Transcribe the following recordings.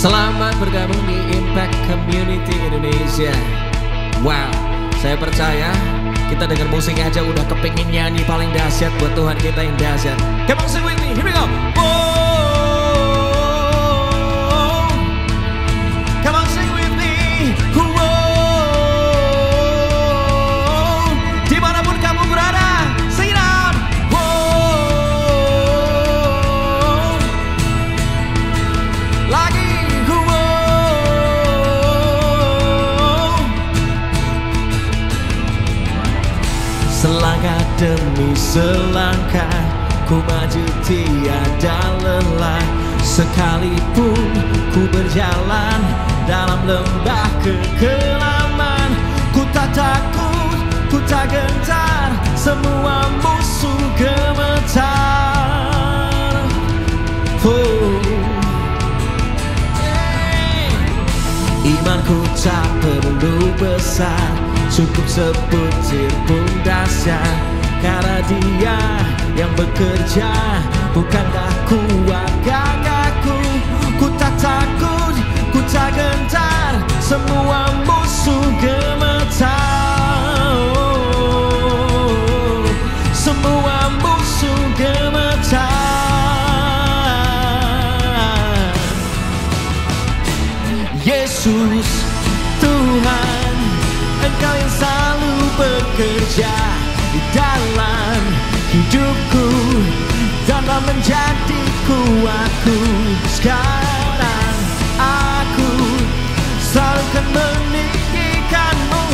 Selamat bergabung di Impact Community Indonesia. Wow, saya percaya kita dengar musik aja udah kepingin nyanyi paling dahsyat buat Tuhan kita yang dahsyat. Come on, sing with me, here we go. Oh, come on, sing with me. Oh, dimanapun kamu berada, sing it out. Oh, lagi. Selangkah demi selangkah ku maju tiada lelah. Sekalipun ku berjalan dalam lembah kekelaman, ku tak takut, ku tak gentar, semua musuh gemetar. Oh. Imanku tak perlu besar, cukup sebutir pun dahsyat. Karena Dia yang bekerja, bukanlah kuat gagahku. Ku tak takut, ku tak gentar, semua musuh gemetar. Oh, semua musuh gemetar. Yesus Tuhan, Engkau yang selalu bekerja di dalam hidupku dan menjadi kuatku. Sekarang aku selalu akan meninggikanmu,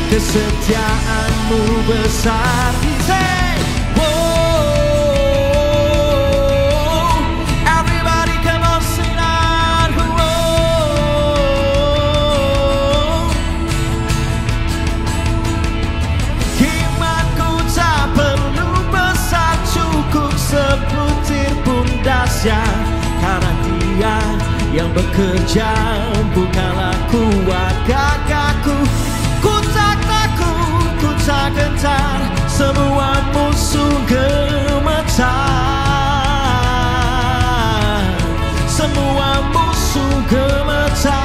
kesetiaanmu besar. Say, whoa, everybody come on, sing out. Whoa, imanku tak perlu besar, cukup sebutir pun dahsyat. Karena Dia yang bekerja, bukanlah kuat gagahku. Ku tak takut, ku tak gentar, semua musuh gemetar. Semua musuh gemetar.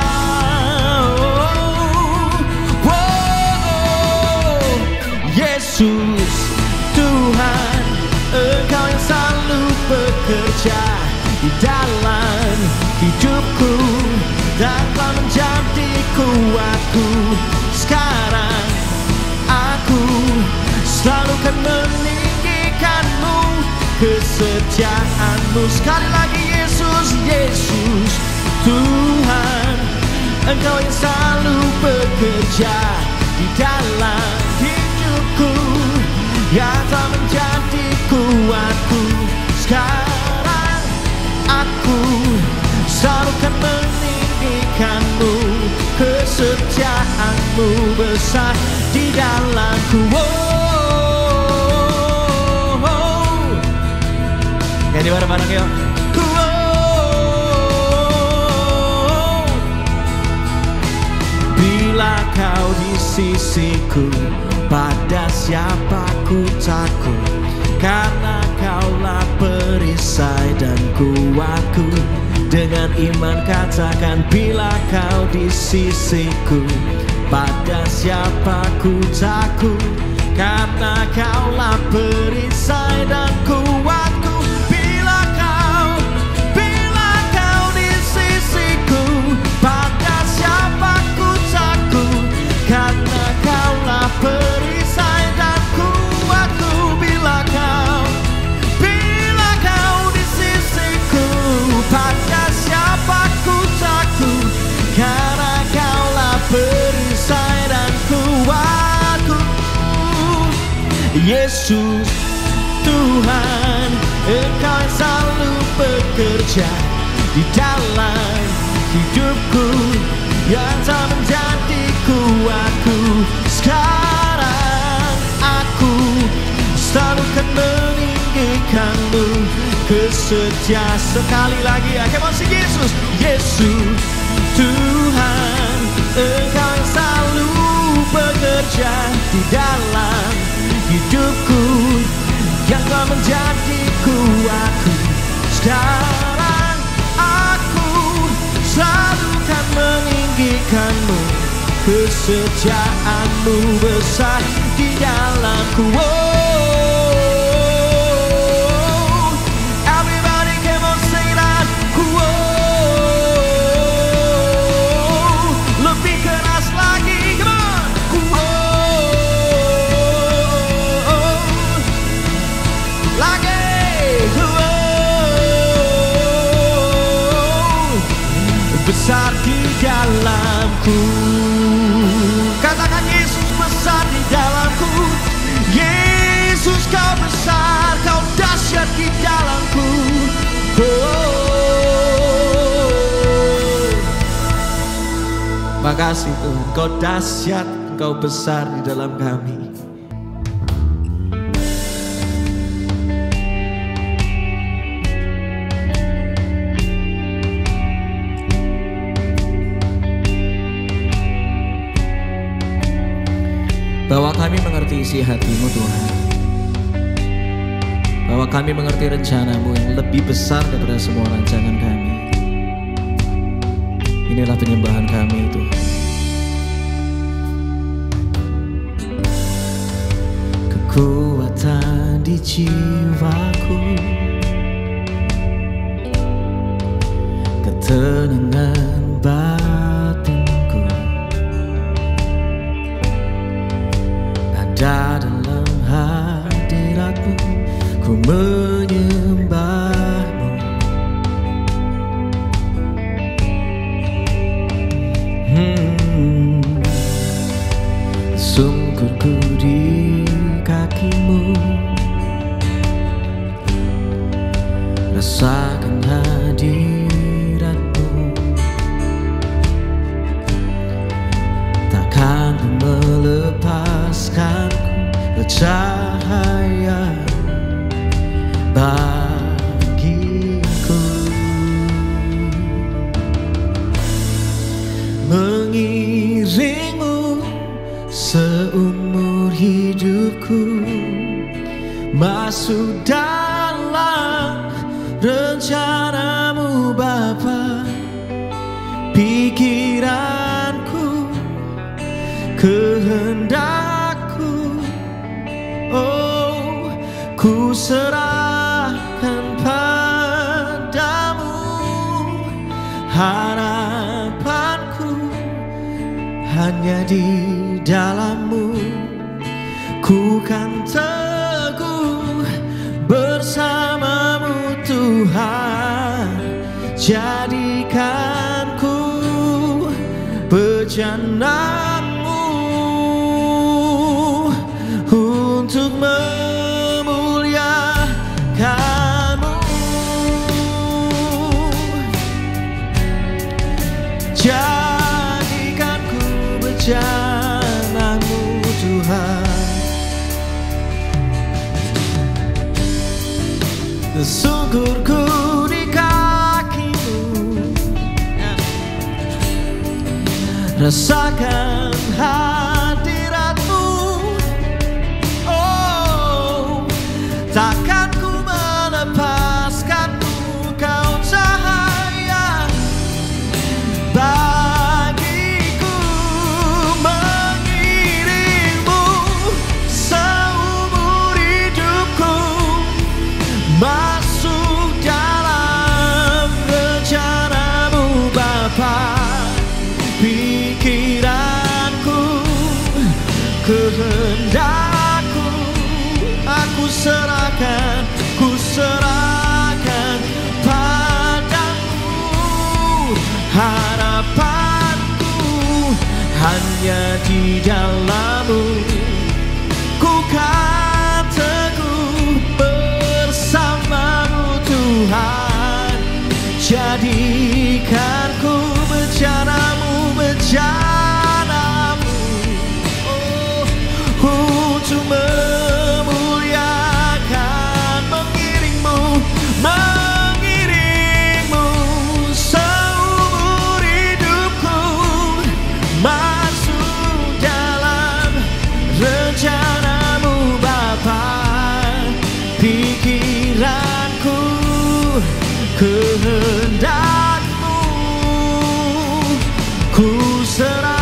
Oh, oh, Yesus Tuhan, Engkau yang selalu bekerja di dalam hidupku dan telah menjadi kuatku. Sekarang aku selalu akan meninggikanmu, kesetiaanmu. Sekali lagi, Yesus, Yesus Tuhan, Engkau yang selalu bekerja di dalam hidupku yang telah menjadi kuatku. Sekarang aku selalu akan meninggikanmu, kesetiaanmu besar di dalamku. Oh, oh. Yang di mana-mana yuk. Oh, bila kau di sisiku, pada siapa ku takut? Karena Kaulah perisai dan kuatku. Dengan iman katakan, bila Kau di sisiku, pada siapa ku takut? Karena Kaulah perisai dan kuatku. Bila Kau di sisiku, pada siapa ku takut? Karena Kaulah perisai dan kuatku. Bila Kau di sisiku, pada siapa ku takut? Karena Kaulah perisai dan kuatku. Yesus Tuhan, Engkau yang selalu bekerja di dalam hidupku yang telah menjadi kuatku. Sekarang aku selalu akan meninggikanmu, kesetiaan. Sekali lagi ya, come on, sing Yesus. Yesus Tuhan, Engkau yang selalu bekerja di dalam hidupku yang telah menjadi kuatku. Sekarang aku selalu kesetiaanmu besar di dalamku. Everybody come on sing that. Lebih keras lagi, come on. Lagi. Besar di dalamku. Katakan Yesus besar di dalamku. Yesus kau besar, kau dahsyat di dalamku. Makasih Tuhan, kau dahsyat, kau besar di dalam kami. Bahwa kami mengerti isi hati-Mu Tuhan, bahwa kami mengerti rencana-Mu yang lebih besar daripada semua rancangan kami. Inilah penyembahan kami Tuhan. Kekuatan di jiwaku, ketenangan batinku ada dalam hadirat-Mu, ku menyembah-Mu. Sungkurku di kaki-Mu, rasakan hadirat-Mu. Takkan ku melepaskanku, bercahaya bagiku. Mengiringmu seumur hidupku, masuk dalam rencana-Mu Bapa. Pikiranku, kehendakku, oh, ku serahkan padamu. Harapanku hanya di dalam-Mu, ku kan teguh bersama-Mu Tuhan. Jadikan ku bejana-Mu untuk memuliakan-Mu. Jadikan ku bejana-Mu Tuhan. Sungkurku di kaki-Mu, rasakan hadirat-Mu. Oh, takkan ku melepaskan-Mu, kau cahaya bagiku. Mengiringmu seumur hidupku, masuk dalam rencana-Mu Bapa. Pikiranku, kehendakku, aku serahkan padamu. Harapanku hanya di dalam-Mu, ku kan teguh bersama-Mu Tuhan. Jadikan ku bejana-Mu, bejana-Mu, oh, untuk memuliakan. Mengiringmu seumur hidupku, masuk dalam rencana-Mu Bapa. Pikiranku, kehendak-Mu, ku serahkan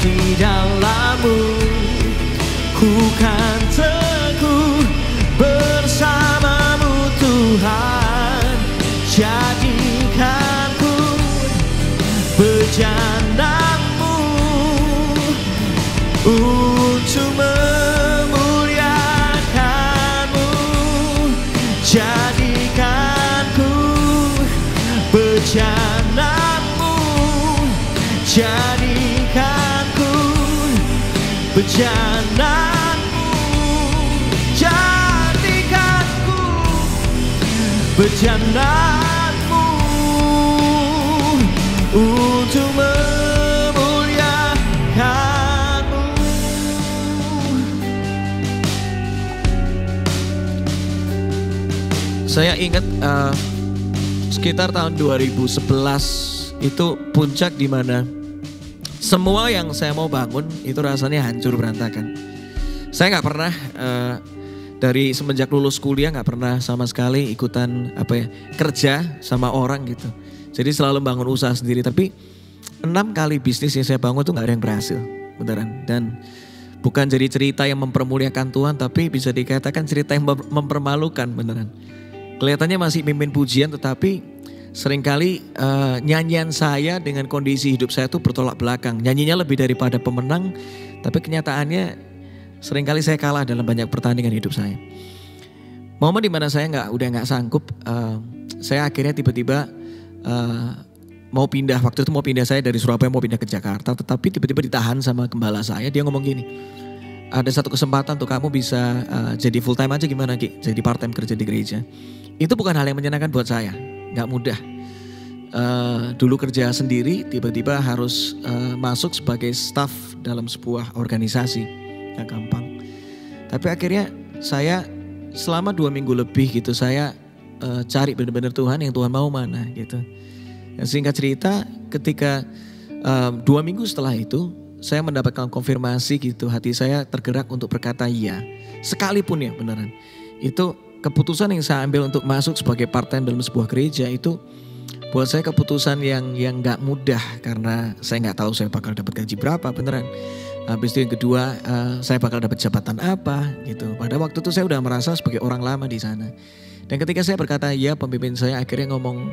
di dalam-Mu. Ku kan teguh bersama-Mu Tuhan. Jadikan ku bejana-Mu untuk memuliakan-Mu. Jadikan ku bejana-Mu. Jadikan ku bejana-Mu. Jadikan ku bejana-Mu untuk memuliakan-Mu. Saya ingat sekitar tahun 2011 itu puncak di mana semua yang saya mau bangun itu rasanya hancur berantakan. Saya nggak pernah dari semenjak lulus kuliah nggak pernah sama sekali ikutan kerja sama orang gitu. Jadi selalu bangun usaha sendiri. Tapi 6 kali bisnis yang saya bangun tuh nggak ada yang berhasil, beneran. Dan bukan jadi cerita yang mempermuliakan Tuhan, tapi bisa dikatakan cerita yang mempermalukan, beneran. Kelihatannya masih mimpin pujian, tetapi seringkali nyanyian saya dengan kondisi hidup saya tuh bertolak belakang. Nyanyinya lebih daripada pemenang, tapi kenyataannya seringkali saya kalah dalam banyak pertandingan hidup saya. Momen dimana saya udah nggak sanggup, saya akhirnya tiba-tiba mau pindah. Waktu itu mau pindah, saya dari Surabaya mau pindah ke Jakarta, tetapi tiba-tiba ditahan sama gembala saya. Dia ngomong gini, ada satu kesempatan tuh kamu bisa jadi full time aja, gimana Ki? Jadi part time kerja di gereja. Itu bukan hal yang menyenangkan buat saya. Gak mudah. Dulu kerja sendiri, tiba-tiba harus masuk sebagai staff dalam sebuah organisasi. Gak gampang. Tapi akhirnya saya selama 2 minggu lebih gitu, saya cari benar-benar Tuhan, yang Tuhan mau mana gitu. Dan singkat cerita, ketika 2 minggu setelah itu, saya mendapatkan konfirmasi gitu. Hati saya tergerak untuk berkata iya. Sekalipun ya beneran. Itu keputusan yang saya ambil untuk masuk sebagai part-time dalam sebuah gereja itu buat saya keputusan yang gak mudah. Karena saya gak tahu saya bakal dapat gaji berapa, beneran. Habis itu yang kedua, saya bakal dapat jabatan apa gitu. Pada waktu itu saya udah merasa sebagai orang lama di sana. Dan ketika saya berkata iya, pemimpin saya akhirnya ngomong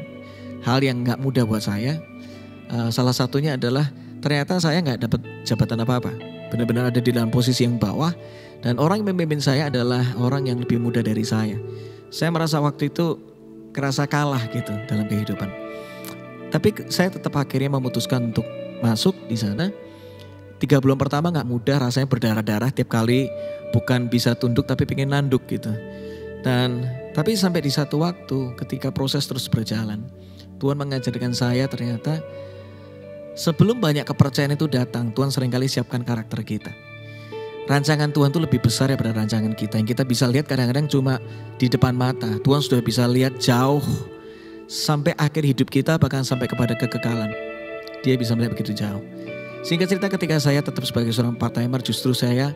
hal yang gak mudah buat saya. Salah satunya adalah ternyata saya gak dapat jabatan apa-apa. Benar-benar ada di dalam posisi yang bawah. Dan orang yang memimpin saya adalah orang yang lebih muda dari saya. Saya merasa waktu itu kerasa kalah gitu dalam kehidupan. Tapi saya tetap akhirnya memutuskan untuk masuk di sana. 3 bulan pertama gak mudah, rasanya berdarah-darah tiap kali, bukan bisa tunduk tapi pengen nanduk gitu. Tapi sampai di satu waktu ketika proses terus berjalan, Tuhan mengajarkan saya ternyata sebelum banyak kepercayaan itu datang, Tuhan seringkali siapkan karakter kita. Rancangan Tuhan itu lebih besar daripada rancangan kita. Yang kita bisa lihat kadang-kadang cuma di depan mata. Tuhan sudah bisa lihat jauh sampai akhir hidup kita, bahkan sampai kepada kekekalan. Dia bisa melihat begitu jauh. Singkat cerita, ketika saya tetap sebagai seorang part-timer, justru saya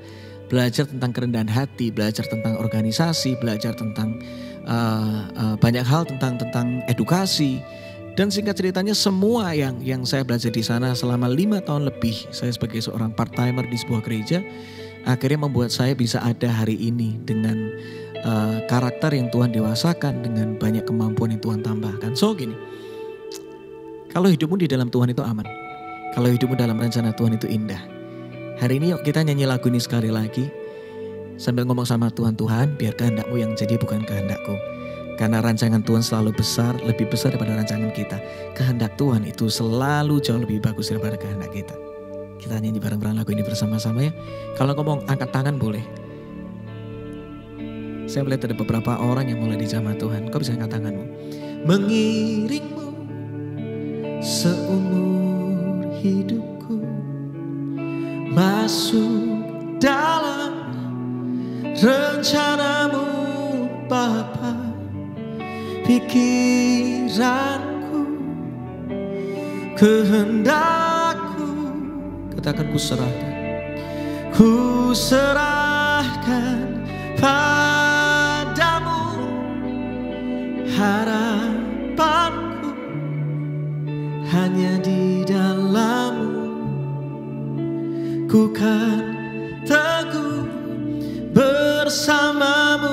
belajar tentang kerendahan hati, belajar tentang organisasi, belajar tentang banyak hal tentang edukasi. Dan singkat ceritanya semua yang saya belajar di sana selama 5 tahun lebih, saya sebagai seorang part-timer di sebuah gereja, akhirnya membuat saya bisa ada hari ini dengan karakter yang Tuhan dewasakan, dengan banyak kemampuan yang Tuhan tambahkan. So gini, kalau hidupmu di dalam Tuhan itu aman. Kalau hidupmu dalam rencana Tuhan itu indah. Hari ini yuk kita nyanyi lagu ini sekali lagi. Sambil ngomong sama Tuhan, Tuhan biar kehendak-Mu yang jadi bukan kehendak-Ku. Karena rancangan Tuhan selalu besar, lebih besar daripada rancangan kita. Kehendak Tuhan itu selalu jauh lebih bagus daripada kehendak kita. Kita nyanyi bareng-bareng lagu ini bersama-sama ya. Kalau ngomong angkat tangan boleh. Saya melihat ada beberapa orang yang mulai dijamah Tuhan. Kau bisa angkat tanganmu. Mengiringmu seumur hidupku, masuk dalam rencana-Mu Bapa. Pikiranku, kehendakku, katakan ku serahkan. Ku serahkan padamu, harapanku hanya di dalam-Mu. ku kan teguh bersamamu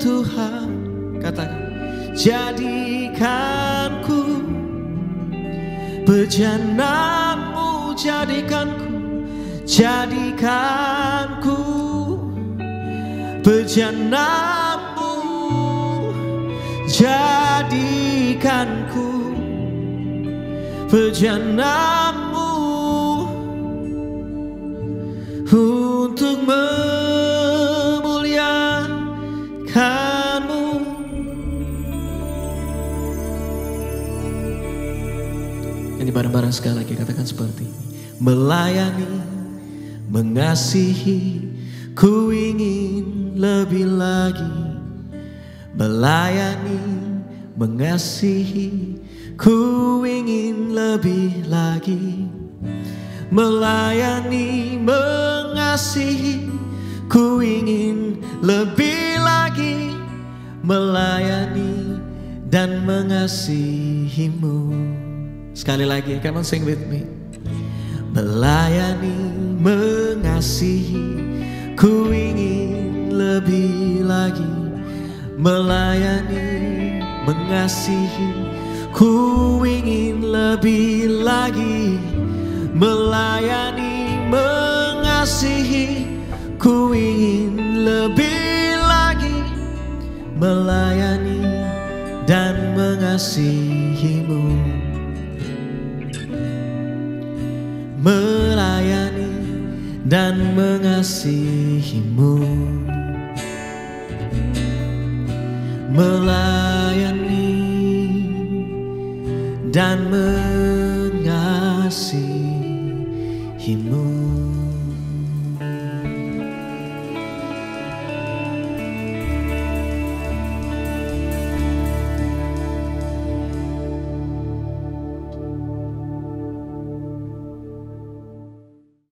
Tuhan. Katakan, jadikanku bejanamu, jadikanku bejanamu, jadikanku bejanamu untuk memuliakanmu. Ini bareng-bareng sekali lagi, katakan seperti ini. Melayani, mengasihi, ku ingin lebih lagi. Melayani, mengasihi, ku ingin lebih lagi. Melayani, mengasihi, ku ingin lebih lagi. Melayani dan mengasihimu. Sekali lagi, come on sing with me. Melayani, mengasihi, ku ingin lebih lagi. Melayani, mengasihi, ku ingin lebih lagi. Melayani, mengasihi, ku ingin lebih lagi. Melayani dan mengasihimu. Melayani dan mengasihimu. Melayani dan mengasihimu.